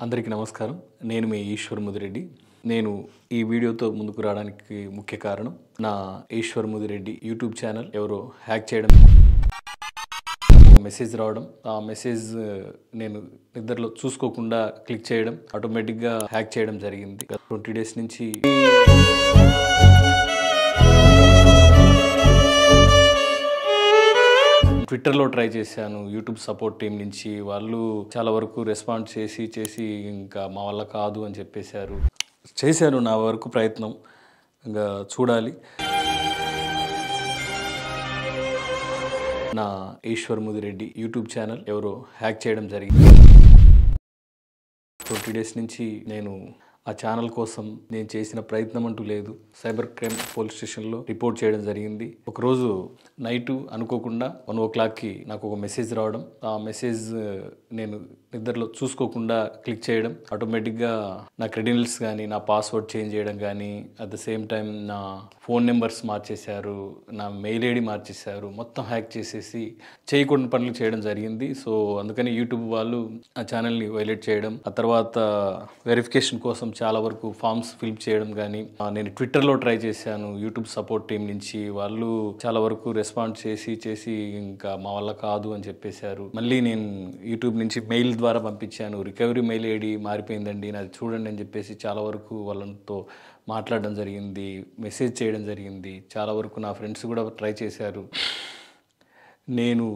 అందరికీ నమస్కారం. నేను మీ ఈశ్వర్ ముదిరెడ్డి. నేను ఈ వీడియోతో ముందుకు రావడానికి ముఖ్య కారణం నా ఈశ్వర్ ముదిరెడ్డి యూట్యూబ్ ఛానల్ ఎవరో హ్యాక్ చేయడం, మెసేజ్ రావడం. ఆ మెసేజ్ నేను నిద్రలో చూసుకోకుండా క్లిక్ చేయడం, ఆటోమేటిక్గా హ్యాక్ చేయడం జరిగింది. 20 డేస్ నుంచి ట్విట్టర్లో ట్రై చేశాను. యూట్యూబ్ సపోర్ట్ టీం నుంచి వాళ్ళు చాలా వరకు రెస్పాండ్ చేసి ఇంకా మా వల్ల కాదు అని చెప్పేశారు. చేశాను నా వరకు ప్రయత్నం, ఇంకా చూడాలి. నా ఈశ్వర్ ముదిరెడ్డి యూట్యూబ్ ఛానల్ ఎవరో హ్యాక్ చేయడం జరిగింది. 20 డేస్ నుంచి నేను ఆ ఛానల్ కోసం నేను చేసిన ప్రయత్నం అంటూ లేదు. సైబర్ క్రైమ్ పోలీస్ స్టేషన్లో రిపోర్ట్ చేయడం జరిగింది. ఒకరోజు నైటు అనుకోకుండా 1 o'clockకి నాకు ఒక మెసేజ్ రావడం, ఆ మెసేజ్ నేను నిద్రలో చూసుకోకుండా క్లిక్ చేయడం, ఆటోమేటిక్గా నా క్రెడెన్షియల్స్ కానీ నా పాస్వర్డ్ చేంజ్ చేయడం కానీ, అట్ ద సేమ్ టైం నా ఫోన్ నెంబర్స్ మార్చేశారు, నా మెయిల్ ఐడి మార్చేశారు, మొత్తం హ్యాక్ చేసేసి చేయకూడని పనులు చేయడం జరిగింది. సో అందుకని యూట్యూబ్ వాళ్ళు ఆ ఛానల్ని వైలేట్ చేయడం, ఆ తర్వాత వెరిఫికేషన్ కోసం చాలా వరకు ఫామ్స్ ఫిల్ చేయడం కానీ, నేను ట్విట్టర్లో ట్రై చేశాను. యూట్యూబ్ సపోర్ట్ టీం నుంచి వాళ్ళు చాలా వరకు రెస్పాండ్ చేసి ఇంకా మా వల్ల కాదు అని చెప్పేశారు. మళ్ళీ నేను యూట్యూబ్ నుంచి మెయిల్ ద్వారా పంపించాను. రికవరీ మెయిల్ ఐడి మారిపోయిందండి, నాది చూడండి అని చెప్పేసి చాలా వరకు వాళ్ళతో మాట్లాడడం జరిగింది, మెసేజ్ చేయడం జరిగింది. చాలా వరకు నా ఫ్రెండ్స్ కూడా ట్రై చేశారు. నేను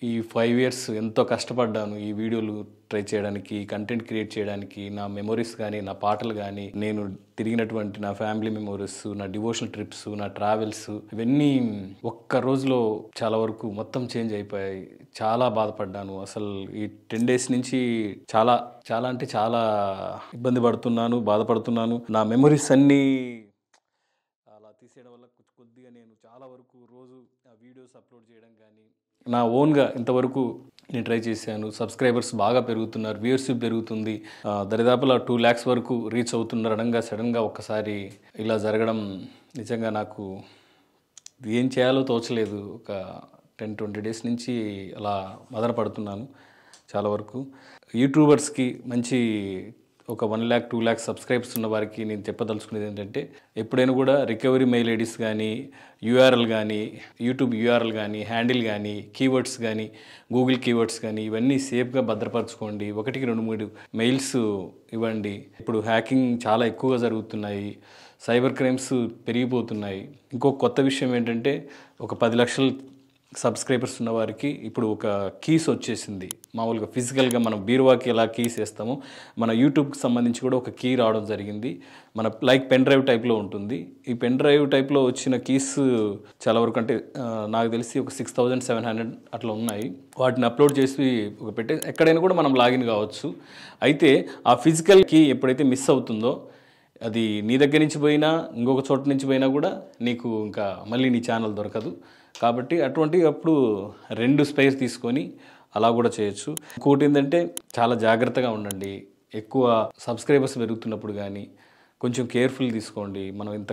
ఈ 5 years ఎంతో కష్టపడ్డాను ఈ వీడియోలు ట్రై చేయడానికి, కంటెంట్ క్రియేట్ చేయడానికి. నా మెమొరీస్ కానీ, నా పాటలు కానీ, నేను తిరిగినటువంటి నా ఫ్యామిలీ మెమొరీస్, నా డివోషనల్ ట్రిప్స్, నా ట్రావెల్స్, ఇవన్నీ ఒక్క రోజులో చాలా వరకు మొత్తం చేంజ్ అయిపోయాయి. చాలా బాధపడ్డాను. అసలు ఈ 10 days నుంచి చాలా అంటే చాలా ఇబ్బంది పడుతున్నాను, బాధపడుతున్నాను. నా మెమొరీస్ అన్నీ అలా తీసేయడం వల్ల కొద్దిగా నేను చాలా వరకు రోజు వీడియోస్ అప్లోడ్ చేయడం కానీ, నా ఓన్గా ఇంతవరకు నేను ట్రై చేశాను. సబ్స్క్రైబర్స్ బాగా పెరుగుతున్నారు, వ్యూవర్షిప్ పెరుగుతుంది. దరిదాపులా 2 lakhs వరకు రీచ్ అవుతున్నారు. సడన్గా ఒక్కసారి ఇలా జరగడం నిజంగా నాకు ఏం చేయాలో తోచలేదు. ఒక 10-20 days నుంచి అలా మదన పడుతున్నాను చాలా వరకు. యూట్యూబర్స్కి మంచి ఒక 1 lakh 2 lakh సబ్స్క్రైబర్స్ ఉన్న వారికి నేను చెప్పదలుచుకునేది ఏంటంటే, ఎప్పుడైనా కూడా రికవరీ మెయిల్ ఐడీస్ కానీ, యూఆర్ఎల్ కానీ, యూట్యూబ్ యూఆర్ఎల్ కానీ, హ్యాండిల్ కానీ, కీవర్డ్స్ కానీ, గూగుల్ కీవర్డ్స్ కానీ, ఇవన్నీ సేఫ్గా భద్రపరచుకోండి. 1కి 2-3 మెయిల్స్ ఇవ్వండి. ఇప్పుడు హ్యాకింగ్ చాలా ఎక్కువగా జరుగుతున్నాయి, సైబర్ క్రైమ్స్ పెరిగిపోతున్నాయి. ఇంకో కొత్త విషయం ఏంటంటే, ఒక 10 లక్షల సబ్స్క్రైబర్స్ ఉన్న వారికి ఇప్పుడు ఒక కీస్ వచ్చేసింది. మామూలుగా ఫిజికల్గా మనం బీరువాకి ఎలా కీస్ వేస్తామో, మన యూట్యూబ్కి సంబంధించి కూడా ఒక కీ రావడం జరిగింది. మన లైక్ పెన్ డ్రైవ్ టైప్లో ఉంటుంది. ఈ పెన్ డ్రైవ్ టైప్లో వచ్చిన కీస్ చాలా వరకు, అంటే నాకు తెలిసి ఒక 6,700 అట్లా ఉన్నాయి. వాటిని అప్లోడ్ చేసి ఒక పెట్టే ఎక్కడైనా కూడా మనం లాగిన్ కావచ్చు. అయితే ఆ ఫిజికల్ కీ ఎప్పుడైతే మిస్ అవుతుందో, అది నీ దగ్గర నుంచి పోయినా, ఇంకొక చోట నుంచి పోయినా కూడా నీకు ఇంకా మళ్ళీ నీ ఛానల్ దొరకదు. కాబట్టి అప్పుడు 2 స్పేస్ తీసుకొని అలా కూడా చేయొచ్చు. ఇంకోటి ఏంటంటే, చాలా జాగ్రత్తగా ఉండండి. ఎక్కువ సబ్స్క్రైబర్స్ పెరుగుతున్నప్పుడు కానీ కొంచెం కేర్ఫుల్ తీసుకోండి. మనం ఇంత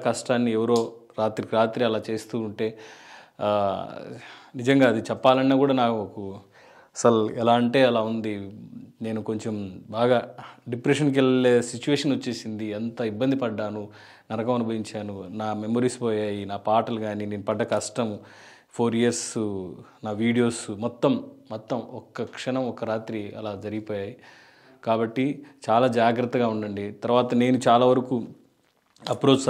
కష్టాన్ని ఎవరో రాత్రికి రాత్రి అలా చేస్తూ ఉంటే, నిజంగా అది చెప్పాలన్నా కూడా నాకు అసలు ఎలా అంటే అలా ఉంది. నేను కొంచెం బాగా డిప్రెషన్కి వెళ్ళే సిచ్యువేషన్ వచ్చేసింది. అంత ఇబ్బంది పడ్డాను, నరకం అనుభవించాను. నా మెమొరీస్ పోయాయి, నా పాటలు కానీ, నేను పడ్డ కష్టం 4 years, నా వీడియోస్ మొత్తం ఒక్క క్షణం, ఒక్క రాత్రి అలా జరిగిపోయాయి. కాబట్టి చాలా జాగ్రత్తగా ఉండండి. తర్వాత నేను చాలా వరకు అప్రోచ్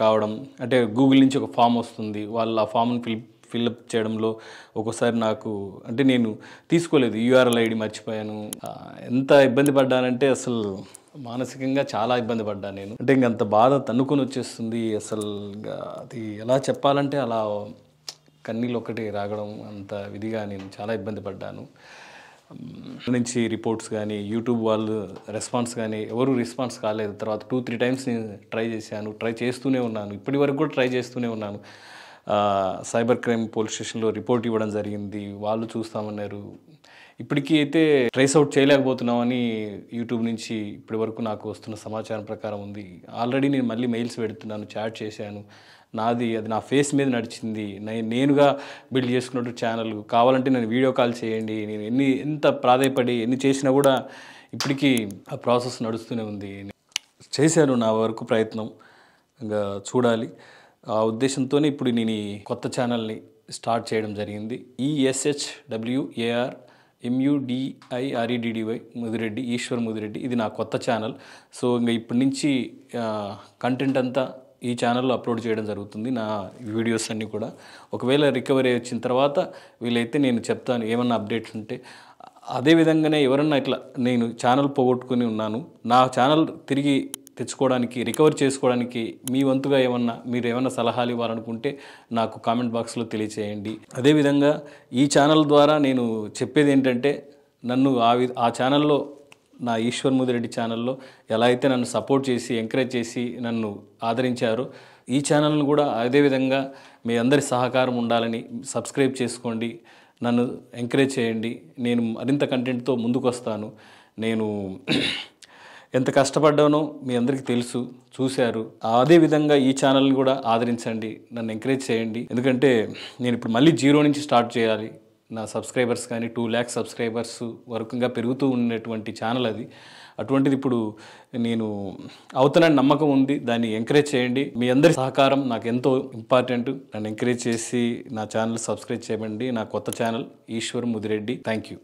కావడం, అంటే గూగుల్ నుంచి ఒక ఫామ్ వస్తుంది, వాళ్ళు ఆ ఫామ్ని ఫిల్అప్ చేయడంలో ఒక్కోసారి నాకు, అంటే నేను తీసుకోలేదు, యూఆర్ఎల్ ఐడి మర్చిపోయాను. ఎంత ఇబ్బంది పడ్డానంటే అసలు మానసికంగా చాలా ఇబ్బంది పడ్డాను నేను. అంటే ఇంకంత బాధ తన్నుకొని వచ్చేస్తుంది. అసలు అది ఎలా చెప్పాలంటే అలా కన్నీళ్ళు ఒకటి రాగడం, అంత విధిగా నేను చాలా ఇబ్బంది పడ్డాను. నుంచి రిపోర్ట్స్ కానీ, యూట్యూబ్ వాళ్ళు రెస్పాన్స్ కానీ, ఎవరు రెస్పాన్స్ కాలేదు. తర్వాత 2-3 times నేను ట్రై చేశాను, ట్రై చేస్తూనే ఉన్నాను, ఇప్పటి వరకు కూడా ట్రై చేస్తూనే ఉన్నాను. సైబర్ క్రైమ్ పోలీస్ స్టేషన్లో రిపోర్ట్ ఇవ్వడం జరిగింది, వాళ్ళు చూస్తామన్నారు. ఇప్పటికీ అయితే ట్రేస్ అవుట్ చేయలేకపోతున్నామని యూట్యూబ్ నుంచి ఇప్పటి వరకు నాకు వస్తున్న సమాచారం ప్రకారం ఉంది. ఆల్రెడీ నేను మళ్ళీ మెయిల్స్ పెడుతున్నాను, చాట్ చేశాను. అది నా ఫేస్ మీద నడిచింది. నేనుగా బిల్డ్ చేసుకున్నట్టు ఛానల్ కావాలంటే నేను వీడియో కాల్ చేయండి. నేను ఎంత ప్రాధాయపడి ఎన్ని చేసినా కూడా ఇప్పటికీ ఆ ప్రాసెస్ నడుస్తూనే ఉంది. చేశాను నా వరకు ప్రయత్నం, ఇంకా చూడాలి. ఆ ఉద్దేశంతోనే ఇప్పుడు నేను ఈ కొత్త ఛానల్ని స్టార్ట్ చేయడం జరిగింది. ESHWARMUDIREDDY ముదిరెడ్డి, ఈశ్వర్ ముదిరెడ్డి. ఇది నా కొత్త ఛానల్. సో ఇంకా ఇప్పటి నుంచి కంటెంట్ అంతా ఈ ఛానల్లో అప్లోడ్ చేయడం జరుగుతుంది, నా వీడియోస్ అన్నీ కూడా. ఒకవేళ రికవరీ వచ్చిన తర్వాత వీలైతే నేను చెప్తాను ఏమన్నా అప్డేట్స్ ఉంటే. అదేవిధంగానే ఎవరన్నా ఇట్లా నేను ఛానల్ పోగొట్టుకుని ఉన్నాను, నా ఛానల్ తిరిగి తెచ్చుకోవడానికి, రికవర్ చేసుకోవడానికి మీ వంతుగా మీరు ఏమన్నా సలహాలు ఇవ్వాలనుకుంటే నాకు కామెంట్ బాక్స్లో తెలియచేయండి. అదేవిధంగా ఈ ఛానల్ ద్వారా నేను చెప్పేది ఏంటంటే, నన్ను ఆ ఛానల్లో, నా ఈశ్వర్ ముదిరెడ్డి ఛానల్లో ఎలా అయితే నన్ను సపోర్ట్ చేసి ఎంకరేజ్ చేసి నన్ను ఆదరించారో, ఈ ఛానల్ను కూడా అదేవిధంగా మీ అందరి సహకారం ఉండాలని సబ్స్క్రైబ్ చేసుకోండి, నన్ను ఎంకరేజ్ చేయండి. నేను మరింత కంటెంట్తో ముందుకు వస్తాను. నేను ఎంత కష్టపడ్డానో మీ అందరికీ తెలుసు, చూశారు. అదేవిధంగా ఈ ఛానల్ని కూడా ఆదరించండి, నన్ను ఎంకరేజ్ చేయండి. ఎందుకంటే నేను ఇప్పుడు మళ్ళీ జీరో నుంచి స్టార్ట్ చేయాలి. నా సబ్స్క్రైబర్స్ కానీ 2 lakhs సబ్స్క్రైబర్స్ వరకుగా పెరుగుతూ ఉన్నటువంటి ఛానల్ అది. అటువంటిది ఇప్పుడు నేను అవుతానని నమ్మకం ఉంది. దాన్ని ఎంకరేజ్ చేయండి. మీ అందరి సహకారం నాకు ఎంతో ఇంపార్టెంట్. నన్ను ఎంకరేజ్ చేసి నా ఛానల్ సబ్స్క్రైబ్ చేయండి. నా కొత్త channel Eshwar Mudireddy. Thank you.